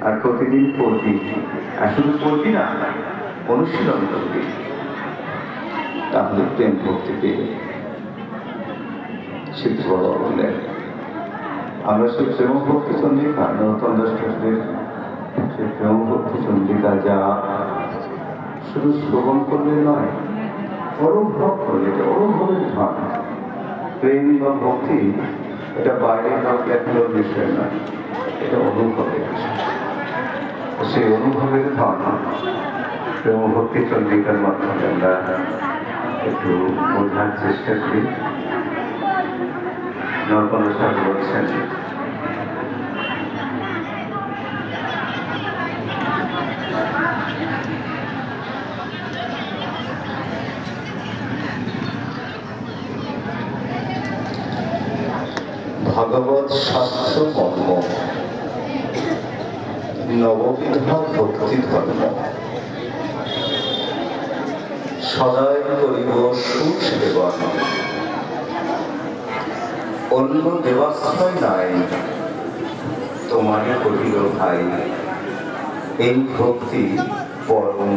আর প্রতিদিন পড়বি, আর শুধু পড়বি না, অনুশীলন করবি, তাহলে প্রেম ভক্তি পেয়ে সিদ্ধ বাবা বললেন। আমরা সেই প্রেম ভক্তি চন্দ্রিকা নরোত্তম দাস ঠাকুরের সেই প্রেম ভক্তি চন্দ্রিকা যা শুধু শ্রবণ করলে নয়, অনুভব করলে, এটা অনুভবের ধন। প্রেম বা ভক্তি এটা বাইরে বা লেখানোর বিষয় নয়, এটা অনুভবের বিষয়। সেই অনুভবের ধন প্রেম ভক্তি চন্দ্রিকার মাধ্যমে আমরা একটু বোঝার চেষ্টা করি। নরোত্তম দাস ঠাকুর বলছেন, ভগবৎ শাস্ত্র মর্ম নববিধ ভক্তি ধর্ম, সদাই করিব সুসেবন, অন্য দেবাশ্রয় নাই, তোমারে করিল ভাই, এই ভক্তি পরম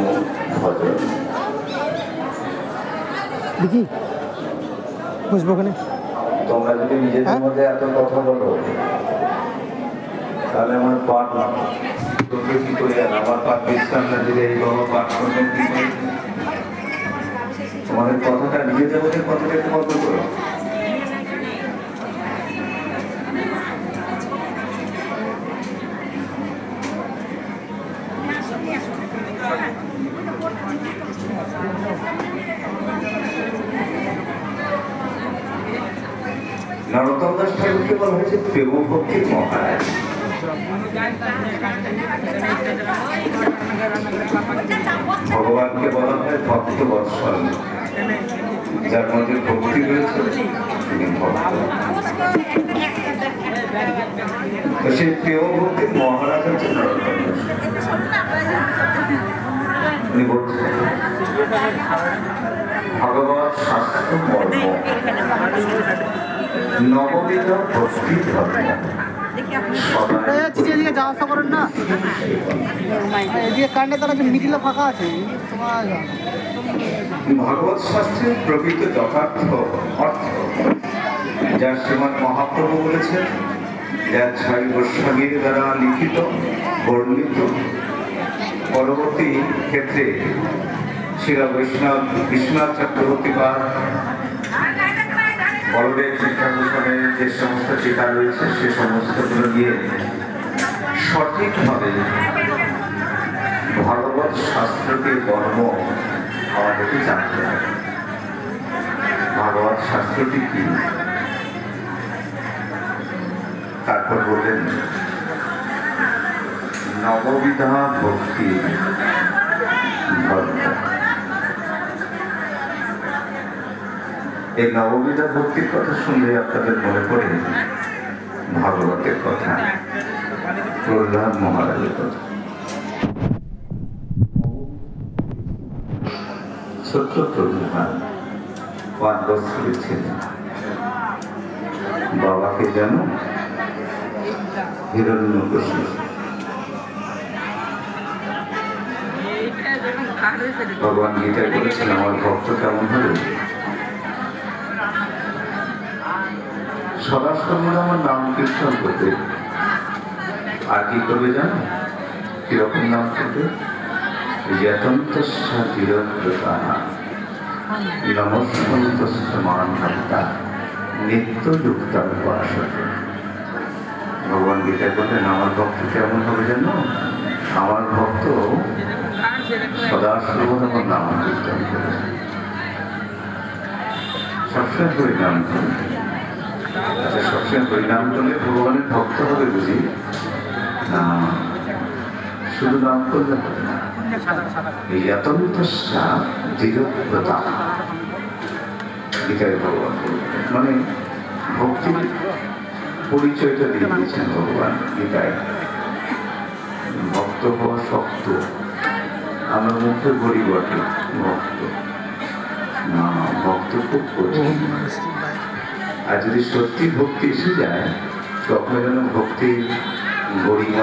ভজন। দেখি বুঝবো ওখানে। তোমরা যদি নিজেদের মধ্যে এত কথা বলো, তাহলে আমার পাঠ তোকে কি করে জানো? আমার পাঠ বিশ্রাম না দিলে এই বাবা পাঠ করবেন কি করে? তোমাদের কথাটা নিজেদের মধ্যে কথাটা একটু বন্ধ করো। নরোত্তম দাস ঠাকুরকে বলা হয়েছে প্রেম ভক্তির মহারাজ। ভগবানকে বলা হয় ভক্ত বৎসল, যার মধ্যে ভক্তি রয়েছে তিনি ভক্ত। সেই প্রেম ভক্তির মহারাজ হচ্ছে নরোত্তম দাস। উনি বলছেন ভগবৎ শাস্ত্র মর্ম নববিধ ভক্তি ধর্ম, এদিকে যাওয়া আসা করেন না, এদিকে কান্ডে তারা মিডিলে ফাঁকা আছে। ভাগবত শাস্ত্রের প্রকৃত যথার্থ অর্থ যা শ্রীমৎ মহাপ্রভু বলেছেন, যা ছয় গোস্বামীর দ্বারা লিখিত বর্ণিত, পরবর্তী ক্ষেত্রে শ্রীরা বিশ্বনাথ চক্রবর্তীপাদ বলদেব শিক্ষাভূষণের যে সমস্ত টিকা রয়েছে সে সমস্তগুলো নিয়ে সঠিকভাবে ভগবৎ শাস্ত্রকে কর্ম আমাদেরকে জানতে হবে। ভগবৎ শাস্ত্রটি কি? তারপর বললেন নববিধা ভক্তি ধর্ম। এই নববিধা ভক্তির কথা শুনলে আপনাদের মনে পড়ে ভাগবতের কথা, প্রহ্লাদ মহারাজের কথা। ছোট্ট প্রহ্লাদ 5 বছরের ছিলেন। বাবাকে যেন হিরণ্যকশিপু, ভগবান গীতায় বলেছেন আমার ভক্ত কেমন হবে? সদা সর্বদা আমার নাম কীর্তন করবে। আর কি করবে জানো? কিরকম নাম করবে? ভগবান গীতায় বললেন আমার ভক্ত কেমন হবে জানো? আমার ভক্ত সদা সর্বদা আমার নাম কীর্তন করবে, সবসময় পরিণাম করবে। আচ্ছা, সবসময় পরিণাম করলে ভগবানের ভক্ত হবে বুঝি না? শুধু নাম করলে হবে না, এই এতন্তস্যা দৃঢ়ব্রতা গীতায় ভগবান মানে ভক্তির পরিচয়টা দিয়ে দিয়েছেন ভগবান গীতায়। ভক্ত হওয়া শক্ত, আমরা মুখে বলি বটে ভক্ত না, ভক্ত খুব কঠিন। আর যদি সত্যি ভক্তি এসে যায় তখন যেন ভক্তির গরিমা